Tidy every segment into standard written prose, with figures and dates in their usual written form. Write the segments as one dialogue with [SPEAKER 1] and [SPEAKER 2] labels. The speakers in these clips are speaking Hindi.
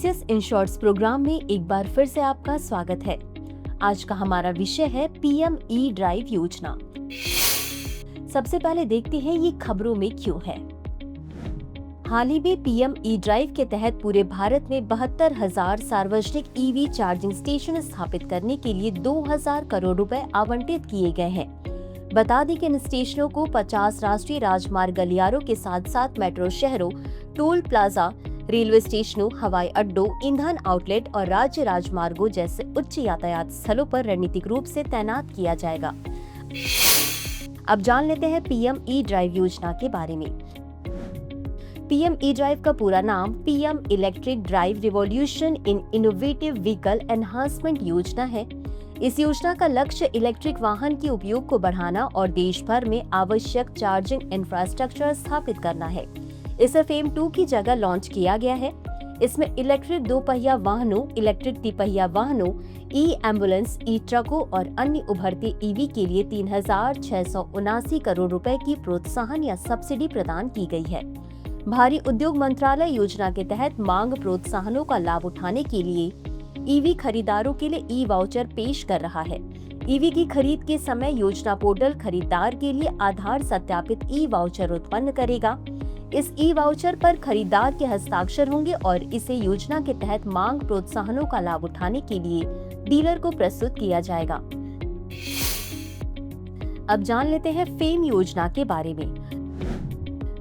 [SPEAKER 1] बिजनेस इन शॉर्ट्स प्रोग्राम में एक बार फिर से आपका स्वागत है। आज का हमारा विषय है पीएम ई ड्राइव योजना। सबसे पहले देखते हैं ये खबरों में क्यों है। हाल ही में पीएम ई ड्राइव के तहत पूरे भारत में 72,000 सार्वजनिक ईवी चार्जिंग स्टेशन स्थापित करने के लिए 2,000 करोड़ रुपए आवंटित किए गए हैं। बता दें कि इन स्टेशनों को 50 राष्ट्रीय राजमार्ग गलियारों के साथ साथ मेट्रो शहरों, टोल प्लाजा, रेलवे स्टेशनों, हवाई अड्डों, ईंधन आउटलेट और राज्य राजमार्गों जैसे उच्च यातायात स्थलों पर रणनीतिक रूप से तैनात किया जाएगा। अब जान लेते हैं पीएम ई ड्राइव योजना के बारे में। पीएम ई ड्राइव का पूरा नाम PM electric drive revolution in innovative vehicle enhancement योजना है। इस योजना का लक्ष्य इलेक्ट्रिक वाहन के उपयोग को बढ़ाना और देश भर में आवश्यक चार्जिंग इंफ्रास्ट्रक्चर स्थापित करना है। इसे फेम 2 की जगह लॉन्च किया गया है। इसमें इलेक्ट्रिक 2 पहिया वाहनों, इलेक्ट्रिक तिपहिया वाहनों, ई एम्बुलेंस, ई ट्रकों और अन्य उभरते ईवी के लिए 3,679 करोड़ रुपए की प्रोत्साहन या सब्सिडी प्रदान की गई है। भारी उद्योग मंत्रालय योजना के तहत मांग प्रोत्साहनों का लाभ उठाने के लिए ईवी खरीदारों के लिए ई वाउचर पेश कर रहा है। ईवी की खरीद के समय योजना पोर्टल खरीदार के लिए आधार सत्यापित ई वाउचर उत्पन्न करेगा। इस ई वाउचर पर खरीदार के हस्ताक्षर होंगे और इसे योजना के तहत मांग प्रोत्साहनों का लाभ उठाने के लिए डीलर को प्रस्तुत किया जाएगा। अब जान लेते हैं फेम योजना के बारे में।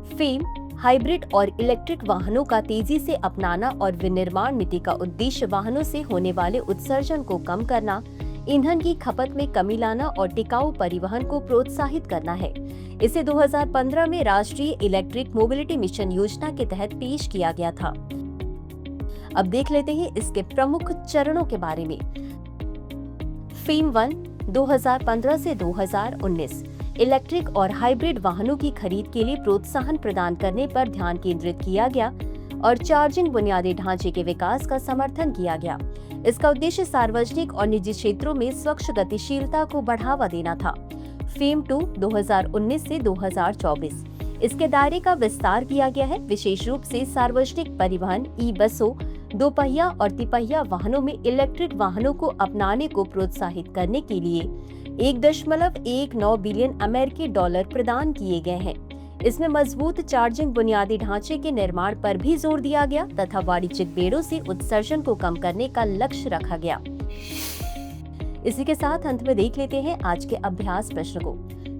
[SPEAKER 1] फेम हाइब्रिड और इलेक्ट्रिक वाहनों का तेजी से अपनाना और विनिर्माण नीति का उद्देश्य वाहनों से होने वाले उत्सर्जन को कम करना, ईंधन की खपत में कमी लाना और टिकाऊ परिवहन को प्रोत्साहित करना है। इसे 2015 में राष्ट्रीय इलेक्ट्रिक मोबिलिटी मिशन योजना के तहत पेश किया गया था। अब देख लेते हैं इसके प्रमुख चरणों के बारे में। फेम 1 2015 से 2019 इलेक्ट्रिक और हाइब्रिड वाहनों की खरीद के लिए प्रोत्साहन प्रदान करने पर ध्यान केंद्रित किया गया और चार्जिंग बुनियादी ढांचे के विकास का समर्थन किया गया। इसका उद्देश्य सार्वजनिक और निजी क्षेत्रों में स्वच्छ गतिशीलता को बढ़ावा देना था। फेम 2 2019 से 2024 इसके दायरे का विस्तार किया गया है। विशेष रूप से सार्वजनिक परिवहन, ई बसों, 2 पहिया और तिपहिया वाहनों में इलेक्ट्रिक वाहनों को अपनाने को प्रोत्साहित करने के लिए 1.19 बिलियन अमेरिकी डॉलर प्रदान किए गए हैं। इसमें मजबूत चार्जिंग बुनियादी ढांचे के निर्माण पर भी जोर दिया गया तथा वाणिज्यिक बेड़ों से उत्सर्जन को कम करने का लक्ष्य रखा गया। इसी के साथ अंत में देख लेते हैं आज के अभ्यास प्रश्न को।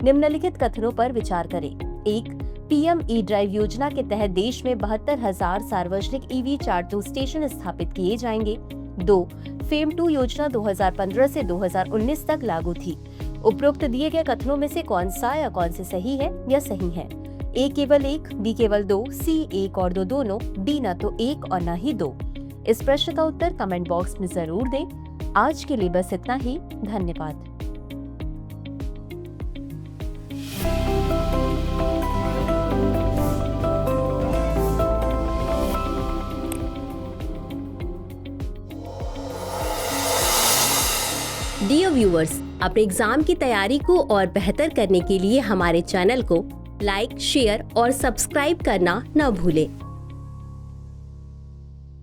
[SPEAKER 1] निम्नलिखित कथनों पर विचार करें। 1. पीएम ई ड्राइव योजना के तहत देश में 72,000 सार्वजनिक ईवी चार्जिंग स्टेशन स्थापित किए जाएंगे। 2. फेम 2 योजना 2015 से 2019 तक लागू थी। उपरोक्त दिए गए कथनों में से कौन सा या कौन से सही है या सही है? ए केवल 1, बी केवल 2, सी 1 और 2 दोनों, डी न तो 1 और न ही 2। इस प्रश्न का उत्तर कमेंट बॉक्स में जरूर दें। आज के लिए बस इतना ही। धन्यवाद। डियर व्यूअर्स, अपने एग्जाम की तैयारी को और बेहतर करने के लिए हमारे चैनल को लाइक, शेयर और सब्सक्राइब करना न भूलें।